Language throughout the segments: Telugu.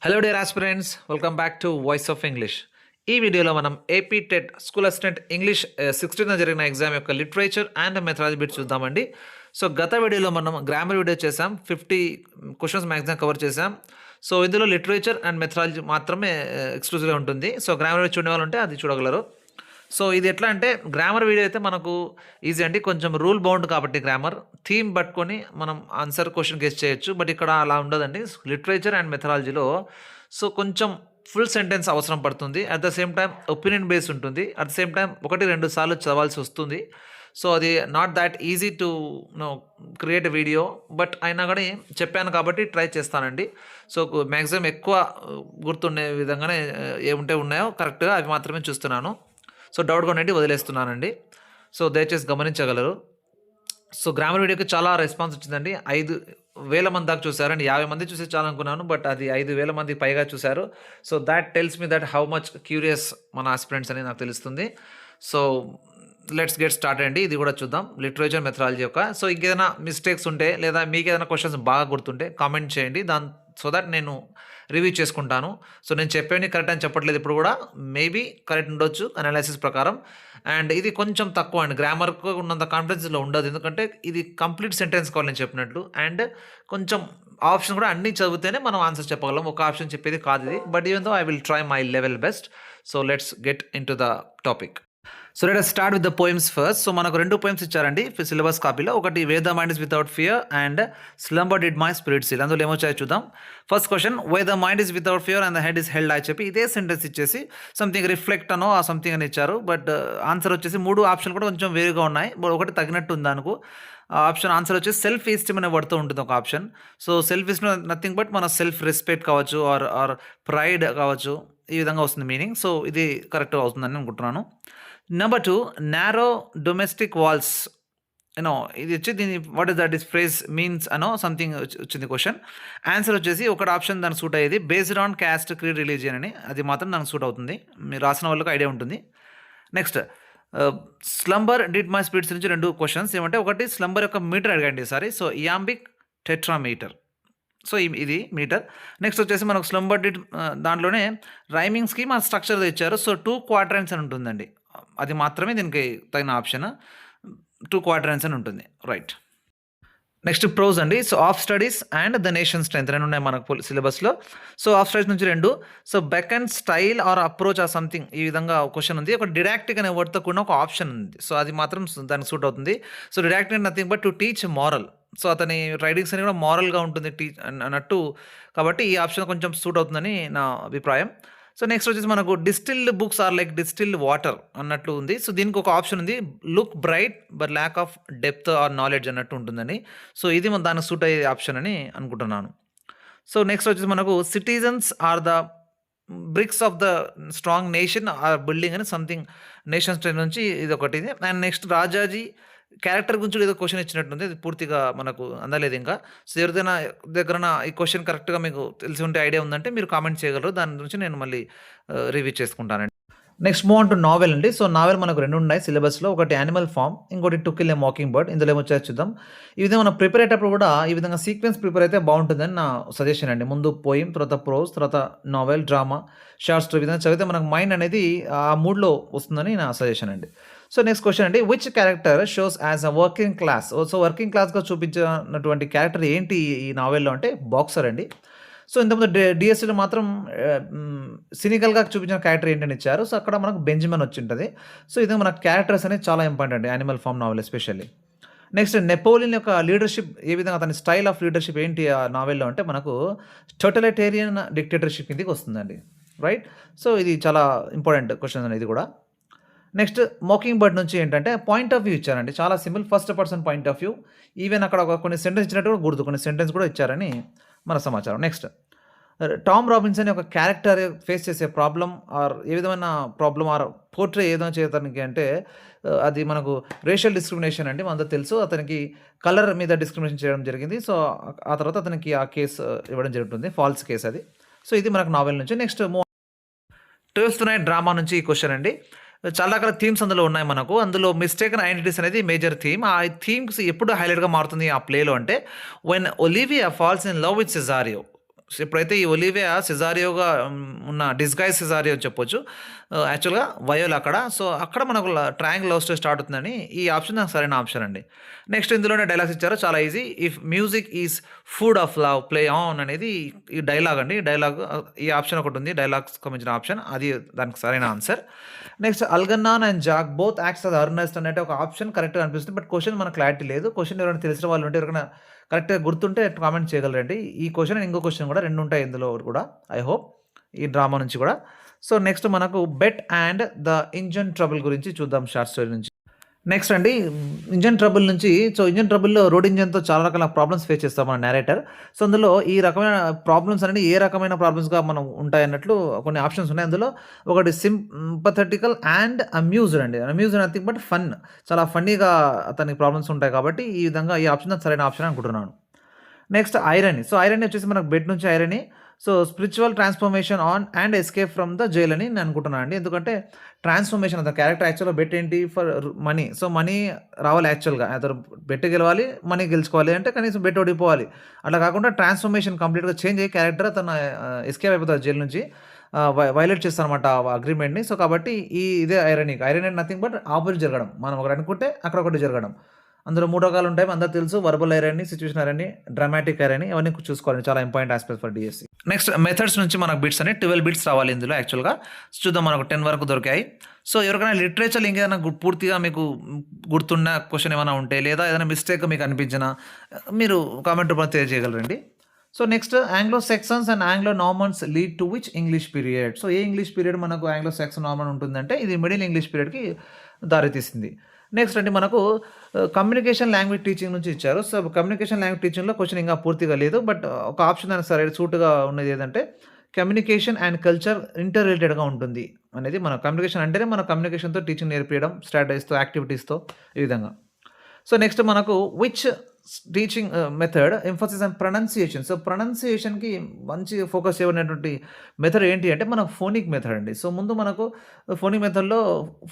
Hello dear aspirants, welcome back to voice of English. ఈ వీడియోలో మనం AP TET school assistant English 16th జరిగిన ఎగ్జామ్ యొక్క లిటరేచర్ అండ్ మెథడాలజీ బిట్స్ చూద్దామండి. సో గత వీడియోలో మనం గ్రామర్ వీడియో చేసాం, 50 క్వశ్చన్స్ మ్యాక్సిమం కవర్ చేసాం. సో ఇందులో లిటరేచర్ అండ్ మెథడాలజీ మాత్రమే ఎక్స్క్లూజివ్గా ఉంటుంది. సో గ్రామర్ వీడియో చూడే వాళ్ళు ఉంటే అది చూడగలరు. సో ఇది ఎట్లా అంటే, గ్రామర్ వీడియో అయితే మనకు ఈజీ అండి, కొంచెం రూల్ బౌండ్ కాబట్టి గ్రామర్ థీమ్ పట్టుకొని మనం ఆన్సర్ క్వశ్చన్ గెస్ చేయొచ్చు. బట్ ఇక్కడ అలా ఉండదండి. లిటరేచర్ అండ్ మెథడాలజీలో సో కొంచెం ఫుల్ సెంటెన్స్ అవసరం పడుతుంది. At the same time opinion base ఉంటుంది. అట్ ద సేమ్ టైం 1-2 సార్లు చదవాల్సి వస్తుంది. సో అది not that easy to create video. But అయినా కానీ చెప్పాను కాబట్టి ట్రై చేస్తానండి. సో మ్యాక్సిమం ఎక్కువ గుర్తుండే విధంగానే ఏముంటే ఉన్నాయో కరెక్ట్గా అవి మాత్రమే చూస్తున్నాను. సో డౌట్గా ఉండండి, వదిలేస్తున్నానండి. సో దయచేసి గమనించగలరు. సో గ్రామర్ వీడియోకి చాలా రెస్పాన్స్ వచ్చిందండి. 5,000 మంది దాకా చూసారు అండి. 50 మంది చూసి చాలా అనుకున్నాను, బట్ అది 5,000 మంది పైగా చూశారు. So that tells me that how much curious మన ఆస్పిరెంట్స్ అని నాకు తెలుస్తుంది. సో లెట్స్ గెట్ స్టార్ట్ అండి. ఇది కూడా చూద్దాం, లిటరేచర్ మెథడాలజీ యొక్క. సో ఇంకేదైనా మిస్టేక్స్ ఉంటే లేదా మీకు ఏదైనా క్వశ్చన్స్ బాగా గుర్తుంటే కామెంట్ చేయండి, సో దట్ నేను రివ్యూ చేసుకుంటాను. సో నేను చెప్పేవి కరెక్ట్ అని చెప్పట్లేదు, ఇప్పుడు కూడా మేబీ కరెక్ట్ ఉండొచ్చు అనాలిసిస్ ప్రకారం. అండ్ ఇది కొంచెం తక్కువ అండి, గ్రామర్కు ఉన్నంత కాన్ఫిడెన్స్లో ఉండదు, ఎందుకంటే ఇది కంప్లీట్ సెంటెన్స్ కావాలి నేను చెప్పినట్లు. అండ్ కొంచెం ఆప్షన్ కూడా అన్నీ చదివితేనే మనం ఆన్సర్ చెప్పగలం, ఒక ఆప్షన్ చెప్పేది కాదు ఇది. But even though I will try my level best. So let's get in to the topic. So let us start with the poems first. So మనకు 2 పోయమ్స్ ఇచ్చారండి సిలబస్ కాపీలో. ఒకటి way the mind is without fear and slumber did my spirit seal. అందులో ఏమొచ్చాయో చూద్దాం. First question, way the mind is without fear and the head is held అని చెప్పి ఇదే సెంటెన్స్ ఇచ్చేసి సంథింగ్ రిఫ్లెక్ట్ అనో ఆ సంథింగ్ అని ఇచ్చారు. బట్ ఆన్సర్ వచ్చేసి 3 ఆప్షన్లు కూడా కొంచెం వేరుగా ఉన్నాయి. ఒకటి తగినట్టు ఉంది దానికి. ఆప్షన్ ఆన్సర్ వచ్చేసి సెల్ఫ్ ఎస్టీమ్ అనే వర్డ్తో ఉంటుంది ఒక option. So self esteem nothing but మన సెల్ఫ్ రెస్పెక్ట్ కావచ్చు, ఆర్ ప్రైడ్ కావచ్చు, ఈ విధంగా వస్తుంది మీనింగ్. సో ఇది కరెక్ట్గా అవుతుందని అనుకుంటున్నాను. నెంబర్ 2, నారో డొమెస్టిక్ వాల్స్ ఇది వచ్చి దీని what is that is phrase means అనో సంథింగ్ వచ్చింది క్వశ్చన్. ఆన్సర్ వచ్చేసి ఒకటి ఆప్షన్ దానికి సూట్ అయ్యేది, based on caste, creed, religion అని. అది మాత్రం దానికి సూట్ అవుతుంది, మీరు రాసిన వాళ్ళకి ఐడియా ఉంటుంది. Next, slumber did my spirits నుంచి 2 క్వశ్చన్స్ ఏమంటే, ఒకటి స్లంబర్ యొక్క మీటర్ అడగండి ఈసారి. సో ఇయాంబిక్ టెట్రామీటర్. సో ఇది మీటర్. నెక్స్ట్ వచ్చేసి మనకు స్లంబర్ డిడ్ దాంట్లోనే రైమింగ్ స్కీమ్ ఆ స్ట్రక్చర్ ఇచ్చారు. సో 2 క్వాడ్రాంట్స్ అని ఉంటుందండి, అది మాత్రమే దీనికి తగిన ఆప్షన్. 2 క్వాడ్రాంట్స్ అని ఉంటుంది, రైట్. నెక్స్ట్ ప్రోజ్ అండి. So of studies and the nation strength 2 ఉన్నాయి మనకు సిలబస్లో. సో ఆఫ్ స్టడీస్ నుంచి 2. So beck and style or approach or something, ఈ విధంగా క్వశ్చన్ ఉంది. ఒక డిడాక్టిక్ అనే వర్డ్తో కూడా ఒక ఆప్షన్ ఉంది. సో అది మాత్రం దానికి సూట్ అవుతుంది. So didactic nothing but to teach moral. So అతని రైటింగ్స్ అని కూడా మారల్గా ఉంటుంది అన్నట్టు, కాబట్టి ఈ ఆప్షన్ కొంచెం సూట్ అవుతుందని నా అభిప్రాయం. సో నెక్స్ట్ వచ్చేసి మనకు distilled books or like distilled water అన్నట్లు ఉంది. సో దీనికి ఒక ఆప్షన్ ఉంది, look bright but lack of depth or knowledge అన్నట్టు ఉంటుందని. సో ఇది దానికి సూట్ అయ్యే ఆప్షన్ అని అనుకుంటున్నాను. సో నెక్స్ట్ వచ్చేసి మనకు citizens are the bricks of the strong nation or building అని సంథింగ్ నేషన్ స్ట్రెంత్ నుంచి ఇది ఒకటి. అండ్ నెక్స్ట్ రాజాజీ క్యారెక్టర్ గురించి ఏదో క్వశ్చన్ ఇచ్చినట్టుంది, అది పూర్తిగా మనకు అందలేదు ఇంకా. సో ఎవరిదైనా దగ్గర ఈ క్వశ్చన్ కరెక్ట్గా మీకు తెలిసి ఉంటే ఐడియా ఉందంటే మీరు కామెంట్ చేయగలరు, దాని గురించి నేను మళ్ళీ రివ్యూ చేసుకుంటానండి. Next move on to novel అండి. సో నావెల్ మనకు 2 ఉన్నాయి సిలబస్లో, ఒకటి యానిమల్ ఫామ్, ఇంకోటి To Kill a Mockingbird. ఇందులో ఏమొచ్చాయో చూద్దాం. ఈ విధంగా మనం ప్రిపేర్ అయ్యేటప్పుడు కూడా ఈ విధంగా సీక్వెన్స్ ప్రిపేర్ అయితే బాగుంటుందని నా సజెషన్ అండి. ముందు పోయిం, తర్వాత ప్రోజ్, తర్వాత నావెల్, డ్రామా, షార్ట్ స్టోరీ విధంగా చదివితే మనకు మైండ్ అనేది ఆ మూడ్లో వస్తుందని నా సజెషన్ అండి. సో నెక్స్ట్ క్వశ్చన్ అండి, which character shows as a working class. So working క్లాస్గా చూపించినటువంటి క్యారెక్టర్ ఏంటి ఈ నావెల్లో అంటే బాక్సర్ అండి. సో ఇంతకుముందు డిఎస్సీలో మాత్రం సినికల్గా చూపించిన క్యారెక్టర్ ఏంటని ఇచ్చారు. సో అక్కడ మనకు బెంజమిన్ వచ్చి ఉంటుంది. సో ఇది మన క్యారెక్టర్స్ అనేది చాలా important Animal Farm novel especially. Next Napoleon యొక్క లీడర్షిప్, ఏ విధంగా అతని స్టైల్ ఆఫ్ లీడర్షిప్ ఏంటి ఆ నావెల్లో అంటే మనకు టోటలిటేరియన్ డిక్టేటర్షిప్ కిందకి వస్తుందండి, రైట్. సో ఇది చాలా ఇంపార్టెంట్ క్వశ్చన్ అనేది కూడా. నెక్స్ట్ మాకింగ్ బర్డ్ నుంచి ఏంటంటే పాయింట్ ఆఫ్ వ్యూ ఇచ్చారండి, చాలా simple, first person point of view. Even అక్కడ కొన్ని సెంటెన్స్ ఇచ్చినట్టు కూడా గుర్తు, కొన్ని సెంటెన్స్ కూడా ఇచ్చారని మన సమాచారం. నెక్స్ట్ టామ్ రాబిన్సన్ యొక్క క్యారెక్టర్ ఫేస్ చేసే ప్రాబ్లం ఆర్ ఏ విధమైన ప్రాబ్లం ఆర్ పోర్ట్రే ఏదో చేయడానికి అంటే అది మనకు రేషియల్ డిస్క్రిమినేషన్ అండి, మనందరూ తెలుసు. అతనికి కలర్ మీద డిస్క్రిమినేషన్ చేయడం జరిగింది. సో ఆ తర్వాత అతనికి ఆ కేసు ఇవ్వడం జరుగుతుంది, ఫాల్స్ కేసు అది. సో ఇది మనకు నావెల్ నుంచి. నెక్స్ట్ 12th నైట్ డ్రామా నుంచి ఈ క్వశ్చన్ అండి. చాలా రకాల థీమ్స్ అందులో ఉన్నాయి మనకు. అందులో మిస్టేకన్ ఐడెంటిటీస్ అనేది మేజర్ థీమ్. ఆ థీమ్స్ ఎప్పుడు హైలైట్గా మారుతుంది ఆ ప్లేలో అంటే, when Olivia falls in love with Cesario. ఎప్పుడైతే ఈ ఒలివియా సిజారియోగా ఉన్న డిస్గైజ్ సిజారియో అని చెప్పొచ్చు. యాక్చువల్‌గా వయోలా అక్కడ. సో, అక్కడ మనకు ట్రయాంగిల్ లవ్ స్టోరీ స్టార్ట్ అవుతుందని ఈ ఆప్షన్ నాకు సరైన ఆప్షన్ అండి. నెక్స్ట్ ఇందులోనే డైలాగ్స్ ఇచ్చారు చాలా easy. If music is food of love play on అనేది ఈ డైలాగ్ అండి. డైలాగ్ ఈ ఆప్షన్ ఒకటుంది. డైలాగ్స్‌కి సంబంధించిన ఆప్షన్. అది దానికి సరైన answer. Next Algernon and Jack both acts as earnest అనేటి ఒక ఆప్షన్ కరెక్ట్‌గా అనిపిస్తుంది. బట్ క్వెషన్ మనకు క్లారిటీ లేదు. క్వెషన్ ఎవరైనా తెలిసిన వాళ్ళు ఉంటే ఎవరికైనా కరెక్ట్‌గా గుర్తుంటే కామెంట్ చేయగలరండి. ఈ క్వెషన్ ఇంకో క్వెషన్ కూడా 2 ఉంటాయి ఇందులో కూడా. ఐ హోప్ ఈ డ్రామా నుంచి కూడా. సో, నెక్స్ట్ మనకు bet and the engine trouble గురించి చూద్దాం షార్ట్ స్టోరీ నుంచి. నెక్స్ట్ అండి ఇంజిన్ ట్రబుల్ నుంచి. సో, ఇంజిన్ ట్రబుల్‌లో రోడ్ ఇంజిన్‌తో చాలా రకాల ప్రాబ్లమ్స్ ఫేస్ చేస్తాం మన నేరేటర్. సో, అందులో ఈ రకమైన ప్రాబ్లమ్స్ అనేవి ఏ రకమైన ప్రాబ్లమ్స్‌గా మనం ఉంటాయన్నట్లు కొన్ని ఆప్షన్స్ ఉన్నాయి. అందులో ఒకటి సింపథెటికల్ అండ్ అమ్యూజ్డ్ అండి. Amused nothing but fun. చాలా ఫన్నీగా అతనికి ప్రాబ్లమ్స్ ఉంటాయి కాబట్టి ఈ విధంగా ఈ ఆప్షన్ సరైన ఆప్షన్ అనుకుంటున్నాను. Next irony. సో, ఐరనీ వచ్చేసి మనకు బెడ్ నుంచి irony. So, spiritual transformation on and escape from the jail అని నేను అనుకుంటున్నాను అండి. ఎందుకంటే ట్రాన్స్‌ఫర్మేషన్ అతని క్యారెక్టర్ యాక్చువల్‌గా బెట్ ఏంటి ఫర్ మనీ. సో, మనీ రావాలి యాక్చువల్‌గా. అతను బెట్ గెలవాలి, మనీ గెలుచుకోవాలి అంటే కనీసం బెట్ ఓడిపోవాలి. అట్లా కాకుండా ట్రాన్స్‌ఫర్మేషన్ కంప్లీట్‌గా చేంజ్ అయ్యి క్యారెక్టర్ తను ఎస్కేప్ అయిపోతారు జైలు నుంచి. వయలేట్ చేస్తారనమాట ఆ అగ్రీమెంట్‌ని. సో, కాబట్టి ఇదే irony. Irony nothing but opposite జరగడం. మనం ఒకటి అనుకుంటే అక్కడ ఒకటి జరగడం. అందులో 3 రకాలు ఉంటాయి. అందరికి తెలుసు. Verbal irony, situation irony, dramatic irony అవన్నీ చూసుకోవాలి. చాలా important aspect for DSC. Next methods నుంచి మనకు బిట్స్ అని 12 బిట్స్ రావాలి ఇందులో యాక్చువల్‌గా. చూద్దాం మనకు 10 వరకు దొరికాయి. సో, ఎవరికైనా లిటరేచర్‌లో ఇంకేదైనా పూర్తిగా మీకు గుర్తున్న క్వెషన్ ఏమైనా ఉంటే లేదా ఏదైనా మిస్టేక్ మీకు అనిపించినా మీరు కామెంట్ రూపంలో తెలియజేయగలరండి. So, next Anglo Saxons and Anglo Normans lead to which English period. So, ఏ ఇంగ్లీష్ పీరియడ్ మనకు ఆంగ్లో సాక్సన్ నార్మన్ ఉంటుందంటే ఇది మిడిల్ ఇంగ్లీష్ పీరియడ్‌కి దారితీసింది. నెక్స్ట్ అండి మనకు కమ్యూనికేషన్ లాంగ్వేజ్ టీచింగ్ నుంచి ఇచ్చారు. సో, కమ్యూనికేషన్ లాంగ్వేజ్ టీచింగ్‌లో క్వెషన్ ఇంకా పూర్తిగా లేదు. బట్ ఒక ఆప్షన్ దానికి సరైన సూట్‌గా ఉన్నది ఏదంటే కమ్యూనికేషన్ అండ్ కల్చర్ ఇంటర్ రిలేటెడ్‌గా ఉంటుంది అనేది మన కమ్యూనికేషన్ అంటేనే మన కమ్యూనికేషన్‌తో టీచింగ్ నేర్పియడం స్ట్రాటజీస్‌తో, యాక్టివిటీస్‌తో ఈ విధంగా. సో, నెక్స్ట్ మనకు which teaching method emphasis on pronunciation. So, ప్రొనౌన్సియేషన్‌కి మంచి ఫోకస్ చేయబడినటువంటి మెథడ్ ఏంటి అంటే మనకు ఫోనిక్ మెథడ్ అండి. సో, ముందు మనకు ఫోనిక్ మెథడ్‌లో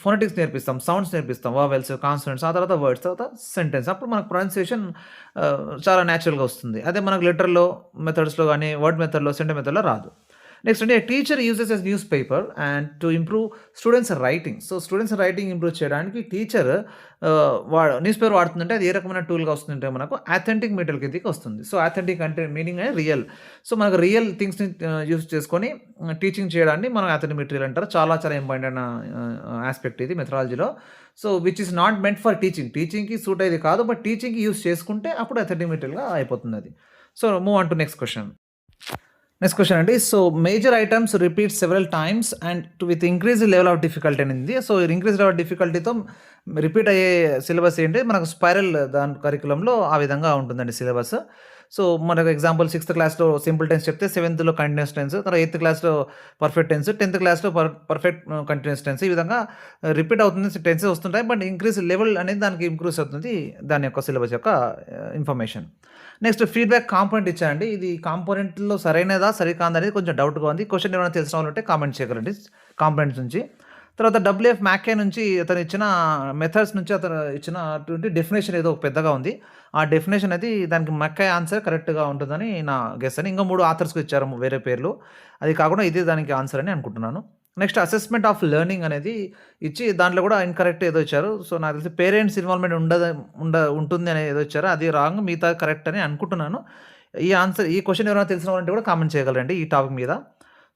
ఫోనెటిక్స్ నేర్పిస్తాం, సౌండ్స్ నేర్పిస్తాం, వవెల్స్, కాన్సోనెంట్స్, ఆ తర్వాత వర్డ్స్, తర్వాత సెంటెన్స్. అప్పుడు మనకు ప్రొనౌన్సియేషన్ చాలా న్యాచురల్‌గా వస్తుంది. అదే మనకు లెటర్‌లో మెథడ్స్‌లో గాని, వర్డ్ మెథడ్‌లో, సెంటెన్స్ మెథడ్‌లో రాదు. నెక్స్ట్ అండి teacher uses yes news paper and to improve students writing. So, students writing improve చేయడానికి టీచర్ న్యూస్ పేపర్ వాడుతుందంటే అది ఏ రకమైన టూల్‌గా వస్తుందంటే మనకు అథెంటిక్ మెటీరియల్ కిందకి వస్తుంది. సో, అథెంటిక్ అంటే మీనింగ్ రియల్. సో, మనకు రియల్ థింగ్స్‌ని యూజ్ చేసుకొని టీచింగ్ చేయడాన్ని మనం అథెంటిక్ మెటీరియల్ అంటారు. చాలా చాలా ఇంపార్టెంట్ యాస్పెక్ట్ ఇది మెథడాలజీలో. So, which is not meant for teaching. టీచింగ్‌కి సూట్ అయ్యేది కాదు. బట్ టీచింగ్‌కి యూజ్ చేసుకుంటే అప్పుడు అథెంటిక్ మెటీరియల్‌గా అయిపోతుంది అది. So, move on to next question. Next question అండి. So, major items repeat several times and with increase level of difficulty అనేది. సో, ఇంక్రీజ్ లెవెల్ ఆఫ్ డిఫికల్టీతో రిపీట్ అయ్యే సిలబస్ ఏంటి మనకు స్పైరల్ దాని కరిక్యులంలో ఆ విధంగా ఉంటుందండి సిలబస్. సో, మనకు ఎగ్జాంపుల్ 6th క్లాస్‌లో సింపుల్ టెన్స్ చెప్తే 7థ్‌లో కంటిన్యూస్ టెన్స్, తర్వాత 8th క్లాస్‌లో పర్ఫెక్ట్ టెన్స్, 10th క్లాస్‌లో పర్ఫెక్ట్ కంటిన్యూస్ టెన్స్. ఈ విధంగా రిపీట్ అవుతుంది. టెన్సెస్ వస్తుంటాయి. బట్ ఇంక్రీజ్ లెవెల్ అనేది దానికి ఇంక్రీజ్ అవుతుంది. దాని యొక్క సిలబస్ యొక్క ఇన్ఫర్మేషన్. నెక్స్ట్ ఫీడ్‌బ్యాక్ కాంపోనెంట్ ఇచ్చారండి. ఇది కాంపోనెంట్‌లో సరైనదా, సరికాదా అనేది కొంచెం డౌట్‌గా ఉంది. క్వెషన్ ఏమైనా తెలిసిన వాళ్ళు ఉంటే కామెంట్ చేయగలండి కాంపోనెంట్స్ నుంచి. తర్వాత డబ్ల్యూఎఫ్ మ్యాకే నుంచి అతను ఇచ్చిన మెథడ్స్ నుంచి అతను ఇచ్చినటువంటి డెఫినేషన్ ఏదో పెద్దగా ఉంది. ఆ డెఫినేషన్ అది దానికి మెక్కాయ్ ఆన్సర్ కరెక్ట్‌గా ఉంటుందని నా గెస్ అని. ఇంకా 3 ఆథర్స్‌కి ఇచ్చారు వేరే పేర్లు. అది కాకుండా ఇదే దానికి ఆన్సర్ అని అనుకుంటున్నాను. నెక్స్ట్ అసెస్మెంట్ ఆఫ్ లెర్నింగ్ అనేది ఇచ్చి దాంట్లో కూడా ఇన్‌కరెక్ట్ ఏదో ఇచ్చారు. సో, నాకు తెలిసి పేరెంట్స్ ఇన్వాల్వ్‌మెంట్ ఉంటుంది అని ఏదో ఇచ్చారు. అది రాంగ్, మిగతాది కరెక్ట్ అని అనుకుంటున్నాను. ఈ క్వెషన్ ఎవరైనా తెలిసిన వాళ్ళంటే కూడా కామెంట్ చేయగలరండి ఈ టాపిక్ మీద.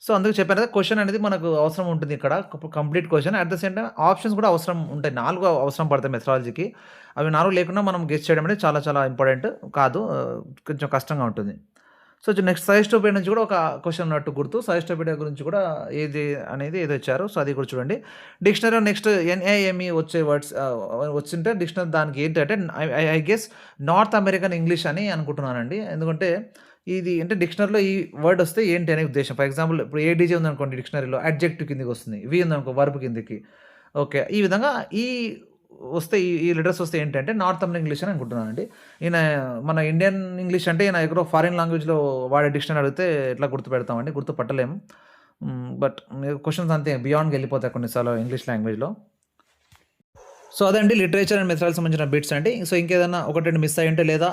సో, అందుకే చెప్పాను కదా క్వెషన్ అనేది మనకు అవసరం ఉంటుంది ఇక్కడ. Complete question at the same time options కూడా అవసరం ఉంటాయి. 4 అవసరం పడతాయి మెథడాలజీకి. అవి 4 లేకుండా మనం గెస్ చేయడం అనేది చాలా చాలా ఇంపార్టెంట్ కాదు. కొంచెం కష్టంగా ఉంటుంది. సో, నెక్స్ట్ సజెస్టోపియా నుంచి కూడా ఒక క్వెషన్ ఉన్నట్టు గుర్తు. సజెస్టోపియా గురించి కూడా ఏది అనేది ఏదో ఇచ్చారు. సో, అది కూడా చూడండి. డిక్షనరీ నెక్స్ట్ ఎన్ఏఎంఈ వచ్చే వర్డ్స్ వచ్చింటే డిక్షనరీ దానికి ఏంటంటే I guess north American English అని అనుకుంటున్నానండి. ఎందుకంటే ఇది అంటే డిక్షనరీలో ఈ వర్డ్ వస్తే ఏంటి అనే ఉద్దేశం. ఫర్ ఎగ్జాంపుల్ ఇప్పుడు ఏడీజే ఉందనుకోండి డిక్షనరీలో అడ్జెక్టివ్ కిందకి వస్తుంది. వి ఉందనుకో వర్బ్ కిందకి. ఓకే. ఈ విధంగా వస్తే ఈ లెటర్స్ వస్తే ఏంటంటే నార్త్ అమెరికన్ ఇంగ్లీష్ అని అనుకుంటున్నానండి. ఈయన మన ఇండియన్ ఇంగ్లీష్ అంటే ఈయన ఎక్కడో ఫారిన్ లాంగ్వేజ్‌లో వాడే డిక్షనరీ అడిగితే ఎట్లా గుర్తుపెడతామండి? గుర్తుపట్టలేము. బట్ క్వెషన్స్ అంతే బియాండ్‌గా వెళ్ళిపోతాయి కొన్నిసార్లు ఇంగ్లీష్ లాంగ్వేజ్‌లో. సో, అదండి లిటరేచర్ అండ్ మెథడాలజీకి సంబంధించిన బిట్స్ అండి. సో, ఇంకేదైనా 1, 2 మిస్ అయ్యుంటే లేదా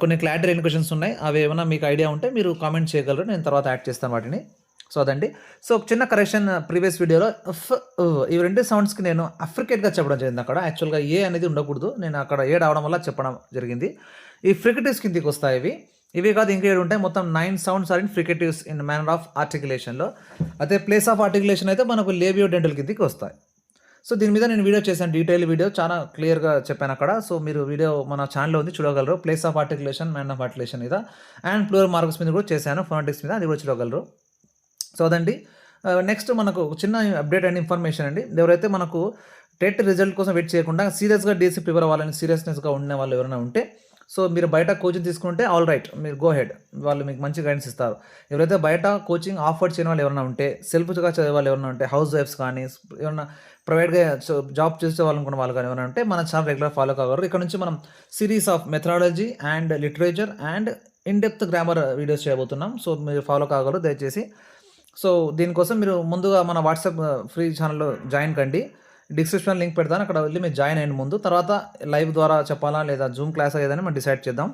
కొన్ని క్లారిటీ లేని క్వెషన్స్ ఉన్నాయి. అవి ఏమైనా మీకు ఐడియా ఉంటే మీరు కామెంట్ చేయగలరు. నేను తర్వాత యాడ్ చేస్తాను వాటిని. సో అదండి. సో ఒక చిన్న కరెక్షన్ ప్రీవియస్ వీడియోలో ఇవి 2 సౌండ్స్‌కి నేను అఫ్రికేట్‌గా చెప్పడం జరిగింది అక్కడ. యాక్చువల్‌గా ఏ అనేది ఉండకూడదు. నేను అక్కడ ఏ రావడం వల్ల చెప్పడం జరిగింది. ఈ ఫ్రికేటివ్స్ కిందకి వస్తాయి ఇవి. ఇవే కాదు ఇంకా 7 ఉంటాయి. మొత్తం 9 sounds are in fricatives in manner of ఆర్టికులేషన్‌లో. అదే ప్లేస్ ఆఫ్ ఆర్టికులేషన్ అయితే మనకు లేబియో డెంటల్ కిందకి వస్తాయి. సో దీని మీద నేను వీడియో చేశాను. డీటెయిల్ వీడియో చాలా క్లియర్‌గా చెప్పాను అక్కడ. సో మీరు వీడియో మన ఛానెల్‌లో ఉంది చూడగలరు. Place of articulation, manner of articulation మీద అండ్ ప్లూరల్ మార్క్స్ మీద కూడా చేశాను. ఫోనెటిక్స్ మీద అది కూడా చూడగలరు. సో అదండి. నెక్స్ట్ మనకు ఒక చిన్న అప్డేట్ అండ్ ఇన్ఫర్మేషన్ అండి. ఎవరైతే మనకు టెట్ రిజల్ట్ కోసం వెయిట్ చేయకుండా సీరియస్‌గా డీఎస్సీ ప్రిపేర్ అవ్వాలని సీరియస్‌నెస్‌గా ఉన్న వాళ్ళు ఎవరైనా ఉంటే, సో మీరు బయట కోచింగ్ తీసుకుంటే ఆల్ రైట్. మీరు గో హెడ్. వాళ్ళు మీకు మంచి గైడెన్స్ ఇస్తారు. ఎవరైతే బయట కోచింగ్ ఆఫర్ చేయని వాళ్ళు ఎవరైనా ఉంటే, సెల్ఫ్‌గా చదివే వాళ్ళు ఎవరైనా ఉంటే, హౌస్ వైఫ్స్ కానీ ఏమన్నా ప్రైవేట్‌గా జాబ్ చేసేవాళ్ళనుకున్న వాళ్ళు కానీ ఎవరైనా ఉంటే మన ఛానల్ రెగ్యులర్ ఫాలో కాగలరు. ఇక్కడ నుంచి మనం series of methodology and literature and in depth grammar videos చేయబోతున్నాం. సో మీరు ఫాలో కాగలరు దయచేసి. సో దీనికోసం మీరు ముందుగా మన వాట్సాప్ ఫ్రీ ఛానల్‌లో జాయిన్ కండి. డిస్క్రిప్షన్ లింక్ పెడతాను. అక్కడ వెళ్ళి మీరు జాయిన్ అయ్యండి ముందు. తర్వాత లైవ్ ద్వారా చెప్పాలా లేదా జూమ్ క్లాసా ఏదని మనం డిసైడ్ చేద్దాం.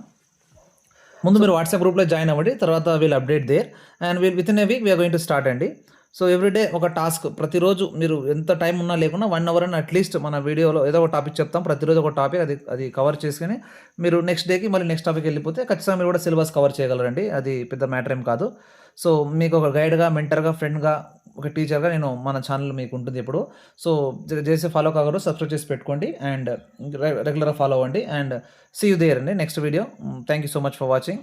ముందు మీరు వాట్సాప్ గ్రూప్‌లో జాయిన్ అవ్వండి. తర్వాత will update there and within a week we are going to start అండి. సో ఎవ్రీడే ఒక టాస్క్ ప్రతిరోజు మీరు ఎంత టైం ఉన్నా లేకున్నా 1 అవర్ అన్న అట్లీస్ట్ మన వీడియోలో ఏదో ఒక టాపిక్ చెప్తాం. ప్రతిరోజు ఒక టాపిక్ అది కవర్ చేసుకొని మీరు నెక్స్ట్ డేకి మళ్ళీ నెక్స్ట్ టాపిక్ వెళ్ళిపోతే ఖచ్చితంగా మీరు కూడా సిలబస్ కవర్ చేయగలరండి. అది పెద్ద మ్యాటర్ ఏం కాదు. సో మీకు ఒక గైడ్‌గా, మెంటర్‌గా, ఫ్రెండ్‌గా, ఒక టీచర్‌గా నేను మన ఛానల్ మీకు ఉంటుంది ఎప్పుడు. సో చేసి ఫాలో కాగలరు. సబ్స్క్రైబ్ చేసి పెట్టుకోండి అండ్ రెగ్యులర్‌గా ఫాలో అవ్వండి అండ్ సీ యూ దేర్ అండి next video. Thank you so much for watching.